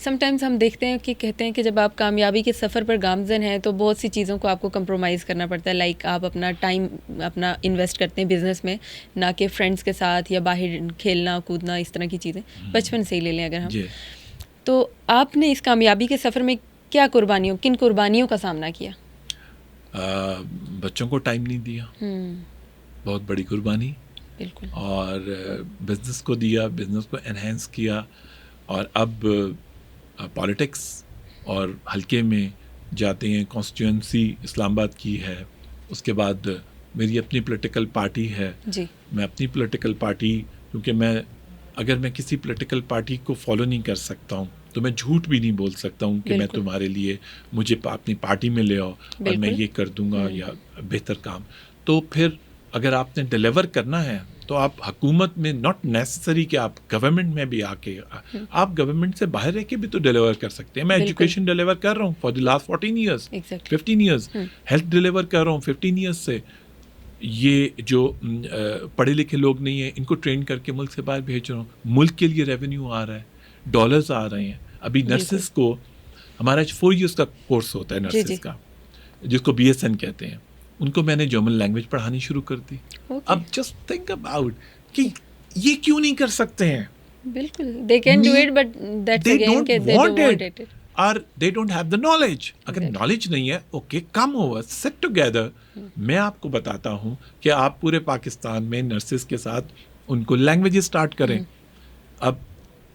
Sometimes हम देखते हैं कि कहते हैं कि जब आप कामयाबी के सफ़र पर गामज़न हैं तो बहुत सी चीज़ों को आपको कंप्रोमाइज़ करना पड़ता है, लाइक आप अपना टाइम अपना इन्वेस्ट करते हैं बिज़नेस में, ना कि फ्रेंड्स के साथ या बाहर खेलना कूदना इस तरह की चीज़ें। बचपन से ही ले लें अगर हम, तो आपने इस कामयाबी के सफ़र में क्या किन कुर्बानियों का सामना किया? बच्चों को टाइम नहीं दिया, बहुत बड़ी कुर्बानी। बिल्कुल। और बिज़नेस को दिया, बिज़नेस को एनहेंस किया, और अब पॉलिटिक्स और हल्के में जाते हैं। कॉन्स्टिट्यूंसी इस्लामाबाद की है, उसके बाद मेरी अपनी पॉलिटिकल पार्टी है जी। मैं अपनी पॉलिटिकल पार्टी, क्योंकि अगर मैं किसी पॉलिटिकल पार्टी को फॉलो नहीं कर सकता हूँ तो मैं झूठ भी नहीं बोल सकता हूँ कि मैं तुम्हारे लिए मुझे अपनी पार्टी में ले आओ और मैं ये कर दूंगा या बेहतर काम। तो फिर अगर आपने डिलीवर करना है तो आप हुकूमत में, नॉट नेसेसरी कि आप गवर्नमेंट में भी आके, आप गवर्नमेंट से बाहर रह के भी तो डिलीवर कर सकते हैं। मैं एजुकेशन डिलीवर कर रहा हूँ for the last 14 years, 15 years. Health deliver कर रहा हूँ 15 ईयर्स से। ये जो पढ़े लिखे लोग नहीं है, इनको ट्रेन करके मुल्क से बाहर भेज रहा हूँ। मुल्क के लिए रेवेन्यू आ रहा है, डॉलर्स आ रहे हैं। अभी नर्सेस को, हमारा 4 ईयर्स का कोर्स होता है नर्सेस का, जिसको BSN कहते हैं, उनको मैंने जर्मन लैंग्वेज पढ़ानी शुरू कर दी। अब जस्ट थिंक अबाउट कि ये क्यों नहीं कर सकते हैं। बिल्कुल, they can do it, but that's again they don't want it. Or they don't have the knowledge. अगर knowledge नहीं है, okay, come over, sit together. मैं आपको बताता हूँ कि आप पूरे पाकिस्तान में नर्सेस के साथ उनको लैंग्वेजेस स्टार्ट करें। अब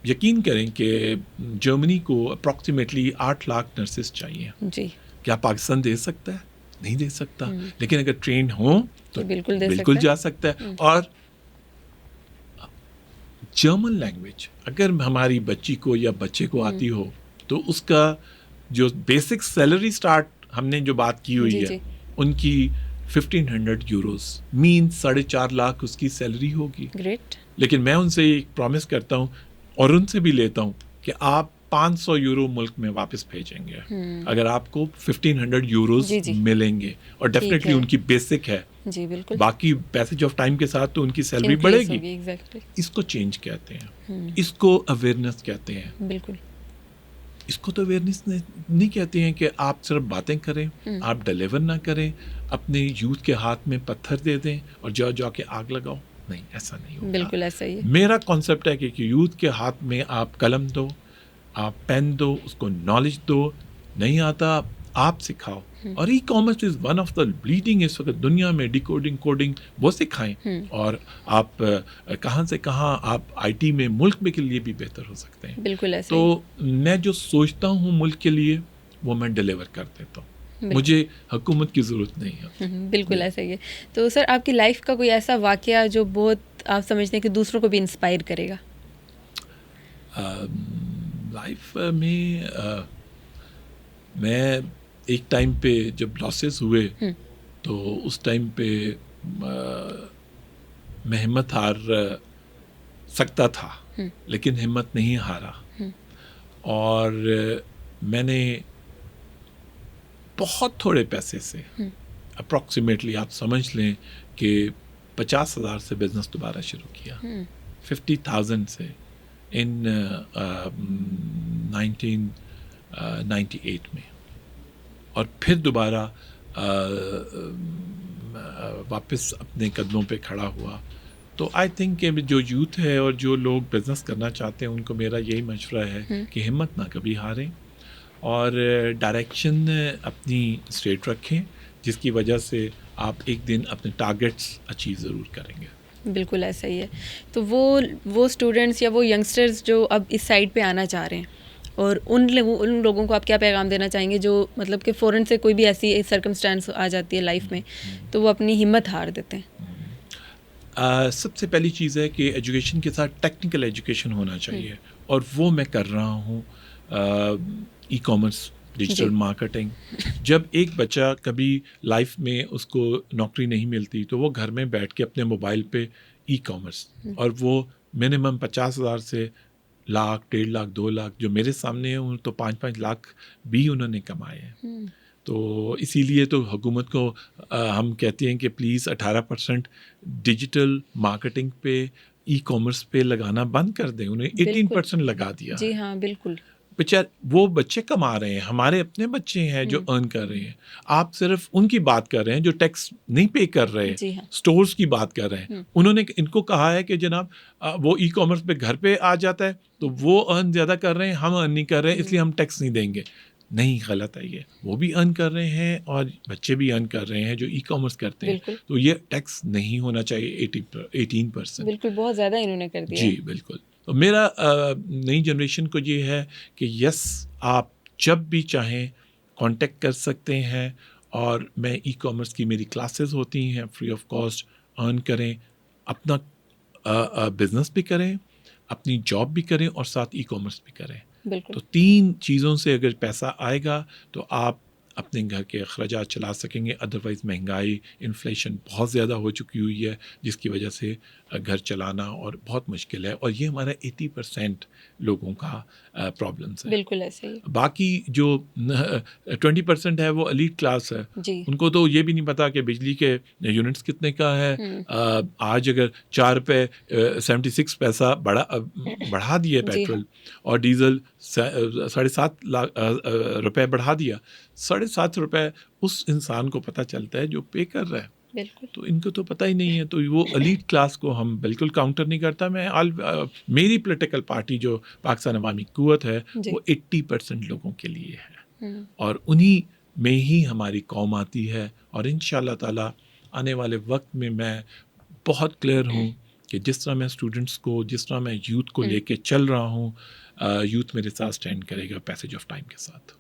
यकीन करें कि जर्मनी को अप्रॉक्सीमेटली 8 लाख नर्सेस चाहिए जी। क्या पाकिस्तान दे सकता है? नहीं दे सकता, लेकिन अगर ट्रेन हो तो बिल्कुल जा सकता है। और जर्मन लैंग्वेज अगर हमारी बच्ची को या बच्चे को आती हो तो उसका जो बेसिक सैलरी स्टार्ट हमने जो बात की हुई है उनकी 1500 यूरोस, मीन 4.5 लाख उसकी सैलरी होगी। ग्रेट। लेकिन मैं उनसे एक प्रॉमिस करता हूँ और उनसे भी लेता हूँ कि आप 500 यूरो मुल्क में वापस भेजेंगे अगर आपको 1500 यूरोस मिलेंगे। और डेफिनेटली उनकी बेसिक है जी, बिल्कुल। बाकी पैसेज ऑफ टाइम के साथ तो उनकी सैलरी बढ़ेगी। exactly. इसको चेंज कहते हैं, इसको अवेयरनेस कहते हैं। बिल्कुल। इसको तो अवेयरनेस नहीं कहते हैं कि आप सिर्फ बातें करें, आप डिलीवर ना करें, अपने यूथ के हाथ में पत्थर दे दें और जाके आग लगाओ। नहीं, ऐसा नहीं होगा। बिल्कुल ऐसा ही है। मेरा कॉन्सेप्ट है कि यूथ के हाथ में आप कलम दो, आप पेन दो, उसको नॉलेज दो। नहीं आता आप सिखाओ। और e commerce is one of the leading इस वक्त दुनिया में, डिकोडिंग कोडिंग वो सिखाएं। और आप कहाँ से कहाँ आप IT में मुल्क में के लिए भी बेहतर हो सकते हैं। बिल्कुल ऐसे तो मैं जो सोचता हूँ मुल्क के लिए वो मैं डिलीवर कर देता हूँ, मुझे हुकूमत की ज़रूरत नहीं है। बिल्कुल ऐसा ही है। तो सर आपकी लाइफ का कोई ऐसा वाकया जो बहुत आप समझते हैं कि दूसरों को भी इंस्पायर करेगा? लाइफ में मैं एक टाइम पे जब लॉसेस हुए तो उस टाइम पे मैं हिम्मत हार सकता था, लेकिन हिम्मत नहीं हारा। और मैंने बहुत थोड़े पैसे से, अप्रॉक्सीमेटली आप समझ लें कि 50,000 से बिजनेस दोबारा शुरू किया, 50,000 से इन 1998 में। और फिर दोबारा वापस अपने कदमों पे खड़ा हुआ। तो आई थिंक कि जो यूथ है और जो लोग बिज़नेस करना चाहते हैं उनको मेरा यही मशवरा है कि हिम्मत ना कभी हारें और डायरेक्शन अपनी स्ट्रेट रखें, जिसकी वजह से आप एक दिन अपने टारगेट्स अचीव ज़रूर करेंगे। बिल्कुल ऐसा ही है। तो वो स्टूडेंट्स या वो यंगस्टर्स जो अब इस साइड पे आना चाह रहे हैं, और उन लोगों को आप क्या पैगाम देना चाहेंगे जो मतलब कि फ़ौरन से कोई भी ऐसी सर्कमस्टेंस आ जाती है लाइफ में तो वो अपनी हिम्मत हार देते हैं? सबसे पहली चीज़ है कि एजुकेशन के साथ टेक्निकल एजुकेशन होना चाहिए, और वो मैं कर रहा हूँ। E commerce, digital marketing. जब एक बच्चा कभी लाइफ में उसको नौकरी नहीं मिलती तो वो घर में बैठ के अपने मोबाइल पे ई कॉमर्स, और वो मिनिमम 50,000 से लाख, 1.5 लाख, 2 लाख जो मेरे सामने हैं, तो 5-5 लाख भी उन्होंने कमाए हैं। तो इसीलिए तो हुकूमत को हम कहते हैं कि प्लीज़ 18% डिजिटल मार्केटिंग पे, ई कॉमर्स पे लगाना बंद कर दें। उन्हें 18% लगा दिया। जी हाँ, बिल्कुल। बेचारे वो बच्चे कमा रहे हैं, हमारे अपने बच्चे हैं जो अर्न कर रहे हैं। आप सिर्फ उनकी बात कर रहे हैं जो टैक्स नहीं पे कर रहे, स्टोर्स की बात कर रहे हैं। उन्होंने इनको कहा है कि जनाब वो ई कॉमर्स पे घर पे आ जाता है तो वो अर्न ज़्यादा कर रहे हैं, हम अर्न नहीं कर रहे हैं, इसलिए हम टैक्स नहीं देंगे। नहीं, गलत है ये। वो भी अर्न कर रहे हैं और बच्चे भी अर्न कर रहे हैं जो ई कॉमर्स करते हैं, तो ये टैक्स नहीं होना चाहिए 18%। बिल्कुल, बहुत ज़्यादा इन्होंने कर दिया। जी बिल्कुल। तो मेरा नई जनरेशन को ये है कि यस, आप जब भी चाहें कांटेक्ट कर सकते हैं, और मैं ई कॉमर्स की मेरी क्लासेस होती हैं फ्री ऑफ कॉस्ट, अर्न करें, अपना बिजनेस भी करें, अपनी जॉब भी करें और साथ ई कॉमर्स भी करें। तो 3 चीज़ों से अगर पैसा आएगा तो आप अपने घर के अखराजात चला सकेंगे। अदरवाइज़ महंगाई, इन्फ्लेशन बहुत ज़्यादा हो चुकी हुई है, जिसकी वजह से घर चलाना और बहुत मुश्किल है, और ये हमारा 80% लोगों का प्रॉब्लम्स है। बिल्कुल ऐसे ही। बाकी जो 20% है वो एलीट क्लास है, उनको तो ये भी नहीं पता कि बिजली के यूनिट्स कितने का है। आज अगर 4 रुपये 76 पैसा बढ़ा दिए पेट्रोल, और डीजल 7.5 रुपये बढ़ा दिया, 7.5 रुपये उस इंसान को पता चलता है जो पे कर रहा है। तो इनको तो पता ही नहीं है। तो वो एलीट क्लास को हम बिल्कुल काउंटर नहीं करता। मेरी पॉलिटिकल पार्टी जो पाकिस्तान अवामी कुव्वत है वो 80% लोगों के लिए है, और उन्हीं में ही हमारी कौम आती है। और इंशाअल्लाह ताला आने वाले वक्त में मैं बहुत क्लियर हूँ कि जिस तरह मैं स्टूडेंट्स को, जिस तरह मैं यूथ को लेके चल रहा हूँ, यूथ मेरे साथ स्टैंड करेगा पैसेज ऑफ टाइम के साथ।